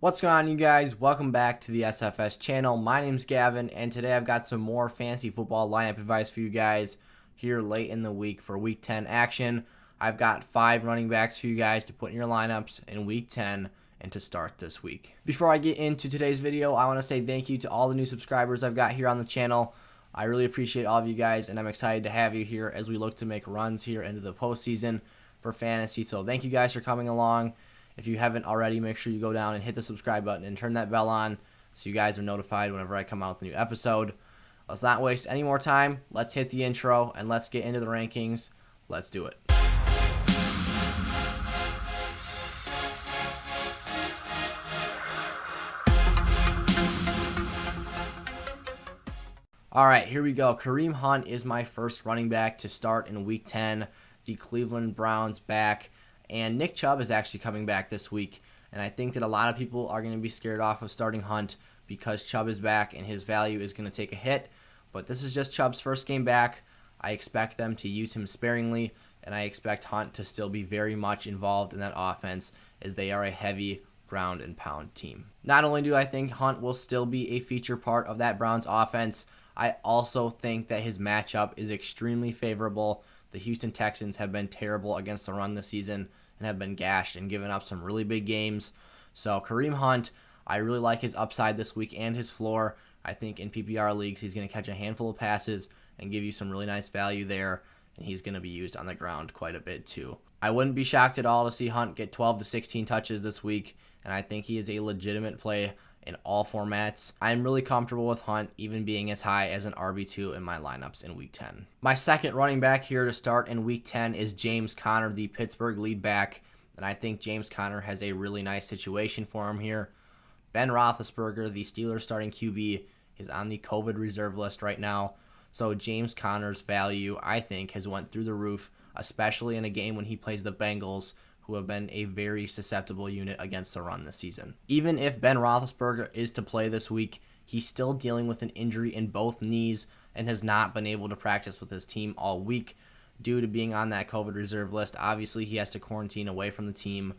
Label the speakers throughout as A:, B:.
A: What's going on, you guys? Welcome back to the SFS channel. My name's Gavin, and today I've got some more fantasy football lineup advice for you guys here late in the week for Week 10 action. I've got 5 running backs for you guys to put in your lineups in Week 10 and to start this week. Before I get into today's video, I want to say thank you to all the new subscribers I've got here on the channel. I really appreciate all of you guys, and I'm excited to have you here as we look to make runs here into the postseason for fantasy. So thank you guys for coming along. If you haven't already, make sure you go down and hit the subscribe button and turn that bell on so you guys are notified whenever I come out with a new episode. Let's not waste any more time. Let's hit the intro and let's get into the rankings. Let's do it. All right, here we go. Kareem Hunt is my first running back to start in Week 10. The Cleveland Browns back. And Nick Chubb is actually coming back this week. And I think that a lot of people are going to be scared off of starting Hunt because Chubb is back and his value is going to take a hit. But this is just Chubb's first game back. I expect them to use him sparingly. And I expect Hunt to still be very much involved in that offense as they are a heavy ground and pound team. Not only do I think Hunt will still be a feature part of that Browns offense, I also think that his matchup is extremely favorable. The Houston Texans have been terrible against the run this season and have been gashed and given up some really big games. So Kareem Hunt, I really like his upside this week and his floor. I think in PPR leagues he's going to catch a handful of passes and give you some really nice value there, and he's going to be used on the ground quite a bit too. I wouldn't be shocked at all to see Hunt get 12 to 16 touches this week, and I think he is a legitimate play in all formats. I'm really comfortable with Hunt even being as high as an RB2 in my lineups in Week 10. My second running back here to start in Week 10 is James Conner, the Pittsburgh lead back, and I think James Conner has a really nice situation for him here. Ben Roethlisberger, the Steelers starting QB, is on the COVID reserve list right now, so James Conner's value, I think, has went through the roof, especially in a game when he plays the Bengals, who have been a very susceptible unit against the run this season. Even if Ben Roethlisberger is to play this week, he's still dealing with an injury in both knees and has not been able to practice with his team all week due to being on that COVID reserve list. Obviously, he has to quarantine away from the team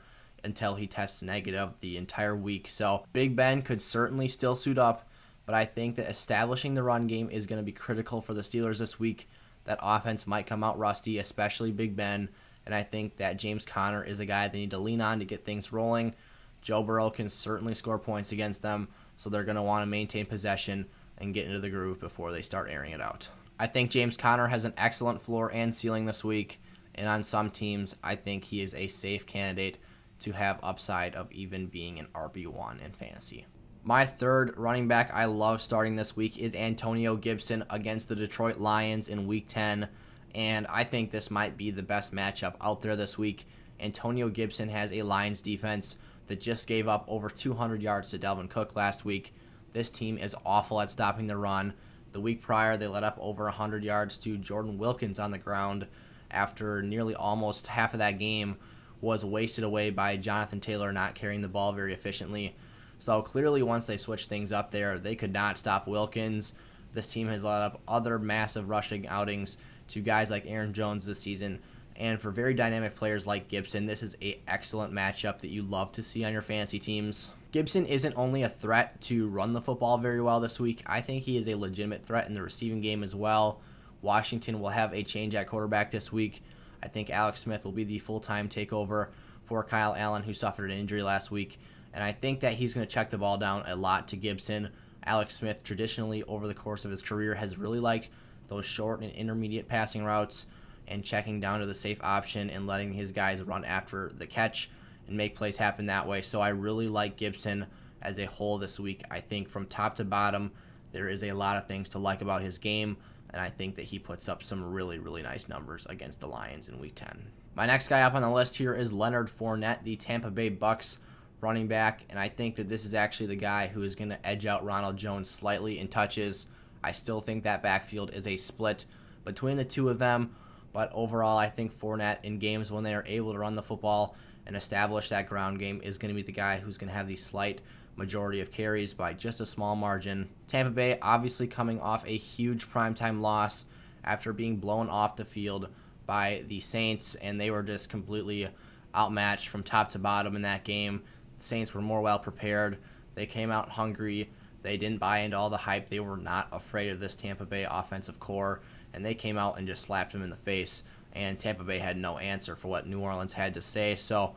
A: until he tests negative the entire week. So Big Ben could certainly still suit up, but I think that establishing the run game is going to be critical for the Steelers this week. That offense might come out rusty, especially Big Ben. And I think that James Conner is a guy they need to lean on to get things rolling. Joe Burrow can certainly score points against them, so they're going to want to maintain possession and get into the groove before they start airing it out. I think James Conner has an excellent floor and ceiling this week, and on some teams, I think he is a safe candidate to have upside of even being an RB1 in fantasy. My third running back I love starting this week is Antonio Gibson against the Detroit Lions in Week 10. And I think this might be the best matchup out there this week. Antonio Gibson has a Lions defense that just gave up over 200 yards to Dalvin Cook last week. This team is awful at stopping the run. The week prior, they let up over 100 yards to Jordan Wilkins on the ground after nearly almost half of that game was wasted away by Jonathan Taylor not carrying the ball very efficiently. So clearly once they switched things up there, they could not stop Wilkins. This team has let up other massive rushing outings to guys like Aaron Jones this season. And for very dynamic players like Gibson, this is an excellent matchup that you love to see on your fantasy teams. Gibson isn't only a threat to run the football very well this week. I think he is a legitimate threat in the receiving game as well. Washington will have a change at quarterback this week. I think Alex Smith will be the full-time takeover for Kyle Allen, who suffered an injury last week. And I think that he's going to check the ball down a lot to Gibson. Alex Smith traditionally over the course of his career has really liked those short and intermediate passing routes and checking down to the safe option and letting his guys run after the catch and make plays happen that way. So I really like Gibson as a whole this week. I think from top to bottom, there is a lot of things to like about his game, and I think that he puts up some really, really nice numbers against the Lions in Week 10. My next guy up on the list here is Leonard Fournette, the Tampa Bay Bucks running back, and I think that this is actually the guy who is going to edge out Ronald Jones slightly in touches. I still think that backfield is a split between the two of them, but overall I think Fournette in games when they are able to run the football and establish that ground game is going to be the guy who's going to have the slight majority of carries by just a small margin. Tampa Bay obviously coming off a huge primetime loss after being blown off the field by the Saints, and they were just completely outmatched from top to bottom in that game. The Saints were more well prepared. They came out hungry. They didn't buy into all the hype. They were not afraid of this Tampa Bay offensive core, and they came out and just slapped them in the face, and Tampa Bay had no answer for what New Orleans had to say. So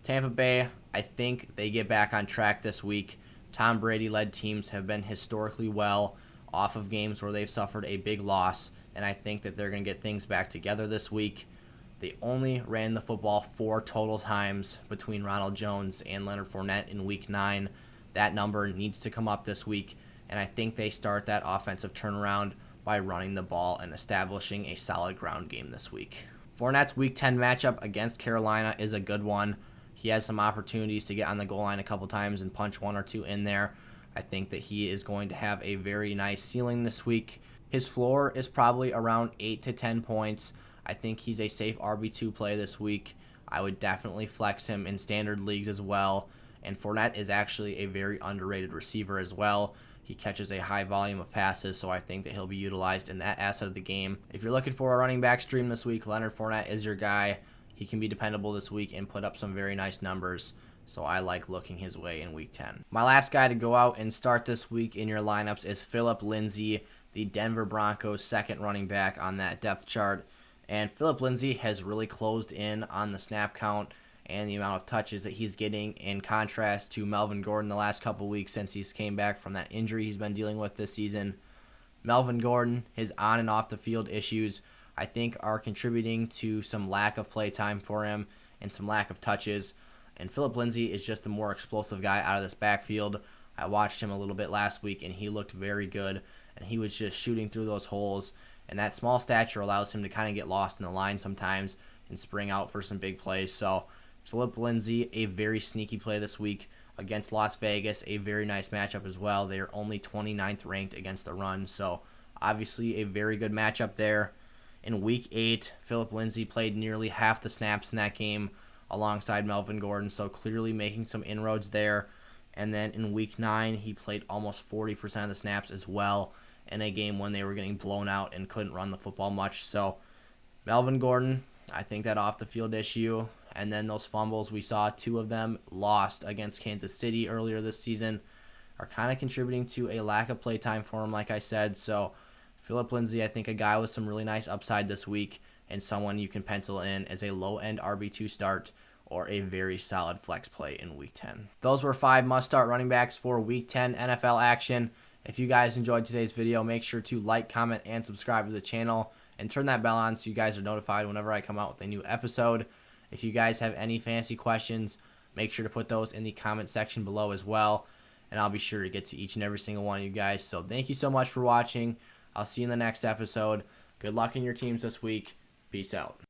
A: Tampa Bay, I think they get back on track this week. Tom Brady-led teams have been historically well off of games where they've suffered a big loss, and I think that they're going to get things back together this week. They only ran the football 4 total times between Ronald Jones and Leonard Fournette in Week 9. That number needs to come up this week, and I think they start that offensive turnaround by running the ball and establishing a solid ground game this week. Fournette's Week 10 matchup against Carolina is a good one. He has some opportunities to get on the goal line a couple times and punch 1 or 2 in there. I think that he is going to have a very nice ceiling this week. His floor is probably around 8 to 10 points. I think he's a safe RB2 play this week. I would definitely flex him in standard leagues as well. And Fournette is actually a very underrated receiver as well. He catches a high volume of passes, so I think that he'll be utilized in that asset of the game. If you're looking for a running back stream this week, Leonard Fournette is your guy. He can be dependable this week and put up some very nice numbers, so I like looking his way in Week 10. My last guy to go out and start this week in your lineups is Phillip Lindsay, the Denver Broncos' second running back on that depth chart. And Phillip Lindsay has really closed in on the snap count and the amount of touches that he's getting, in contrast to Melvin Gordon the last couple weeks since he's came back from that injury he's been dealing with this season. Melvin Gordon, his on and off the field issues, I think are contributing to some lack of play time for him and some lack of touches. And Phillip Lindsay is just the more explosive guy out of this backfield. I watched him a little bit last week, and he looked very good, and he was just shooting through those holes. And that small stature allows him to kind of get lost in the line sometimes and spring out for some big plays. So Phillip Lindsay, a very sneaky play this week against Las Vegas, a very nice matchup as well. They are only 29th ranked against the run, so obviously a very good matchup there. In Week 8, Phillip Lindsay played nearly half the snaps in that game alongside Melvin Gordon, so clearly making some inroads there. And then in Week 9, he played almost 40% of the snaps as well in a game when they were getting blown out and couldn't run the football much. So Melvin Gordon, I think that off the field issue, and then those fumbles, we saw 2 of them lost against Kansas City earlier this season, are kind of contributing to a lack of play time for him, like I said. So Phillip Lindsay, I think a guy with some really nice upside this week, and someone you can pencil in as a low-end RB2 start or a very solid flex play in Week 10. Those were 5 must-start running backs for Week 10 NFL action. If you guys enjoyed today's video, make sure to like, comment, and subscribe to the channel, and turn that bell on so you guys are notified whenever I come out with a new episode. If you guys have any fantasy questions, make sure to put those in the comment section below as well, and I'll be sure to get to each and every single one of you guys. So thank you so much for watching. I'll see you in the next episode. Good luck in your teams this week. Peace out.